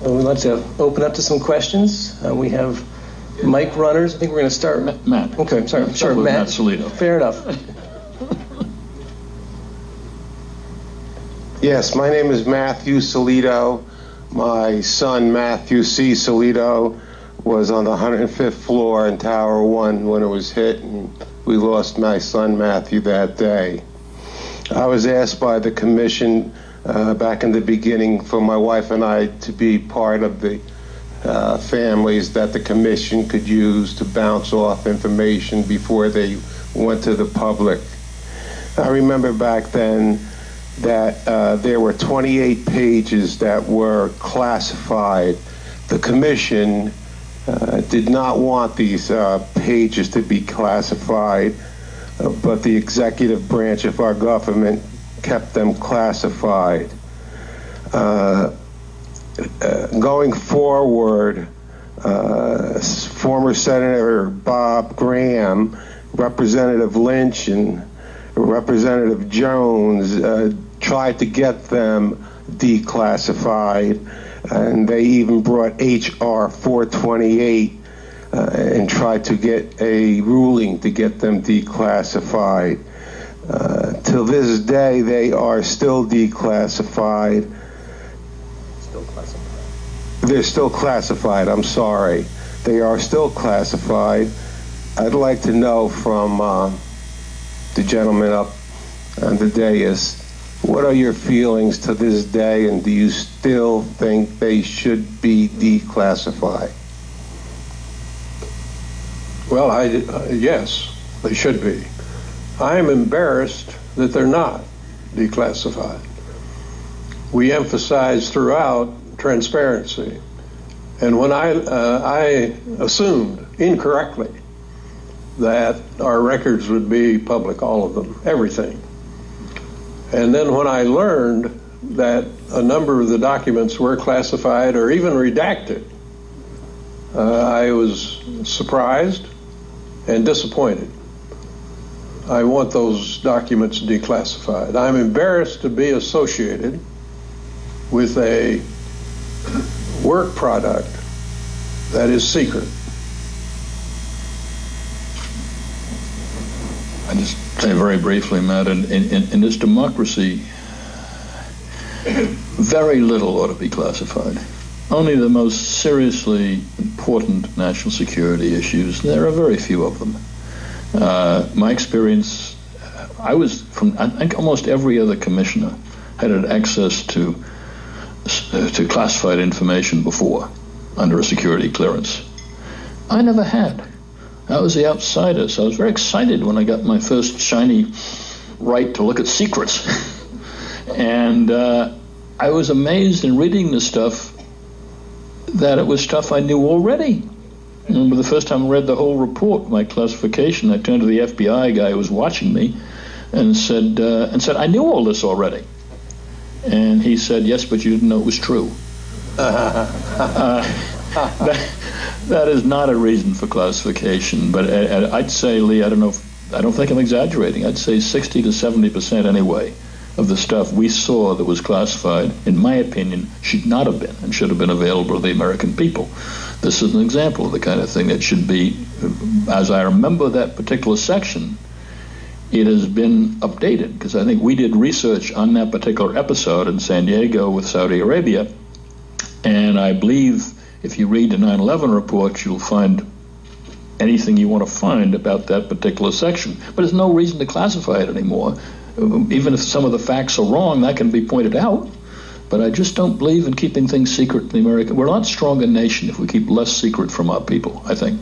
We'd like to open up to some questions. We have mic runners. I think we're going to start. Matt. Okay, sorry. Sure, Matt Solito. Fair enough. Yes, my name is Matthew Solito. My son, Matthew C. Solito, was on the 105th floor in Tower 1 when it was hit, and we lost my son, Matthew, that day. I was asked by the commission back in the beginning for my wife and I to be part of the families that the commission could use to bounce off information before they went to the public. I remember back then that there were 28 pages that were classified. The commission did not want these pages to be classified, but the executive branch of our government kept them classified. Going forward, former Senator Bob Graham, Representative Lynch, and Representative Jones tried to get them declassified, and they even brought H.R. 428 and tried to get a ruling to get them declassified. Till this day, they are still declassified. They're still classified, I'm sorry. They are still classified. I'd like to know from the gentleman up on the dais, what are your feelings to this day, and do you still think they should be declassified? Well, yes, they should be. I'm embarrassed that they're not declassified. We emphasize throughout transparency. And when I assumed incorrectly that our records would be public, all of them, everything. And then when I learned that a number of the documents were classified or even redacted, I was surprised and disappointed. I want those documents declassified. I'm embarrassed to be associated with a work product that is secret. I just say very briefly, Matt, in this democracy, very little ought to be classified. Only the most seriously important national security issues. There are very few of them. My experience, I think almost every other commissioner had access to classified information before under a security clearance. I never had. I was the outsider, so I was very excited when I got my first shiny right to look at secrets. And I was amazed in reading this stuff that it was stuff I knew already. I remember the first time I read the whole report, my classification, I turned to the FBI guy who was watching me and said, I knew all this already. And he said, yes, but you didn't know it was true. That is not a reason for classification, but I'd say, Lee, I don't think I'm exaggerating. I'd say 60 to 70% anyway of the stuff we saw that was classified, in my opinion, should not have been and should have been available to the American people. This is an example of the kind of thing that should be, as I remember that particular section, it has been updated, because I think we did research on that particular episode in San Diego with Saudi Arabia, and I believe if you read the 9/11 report, you'll find anything you want to find about that particular section. But there's no reason to classify it anymore. Even if some of the facts are wrong, that can be pointed out. But I just don't believe in keeping things secret in America. We're not a stronger nation if we keep less secret from our people, I think.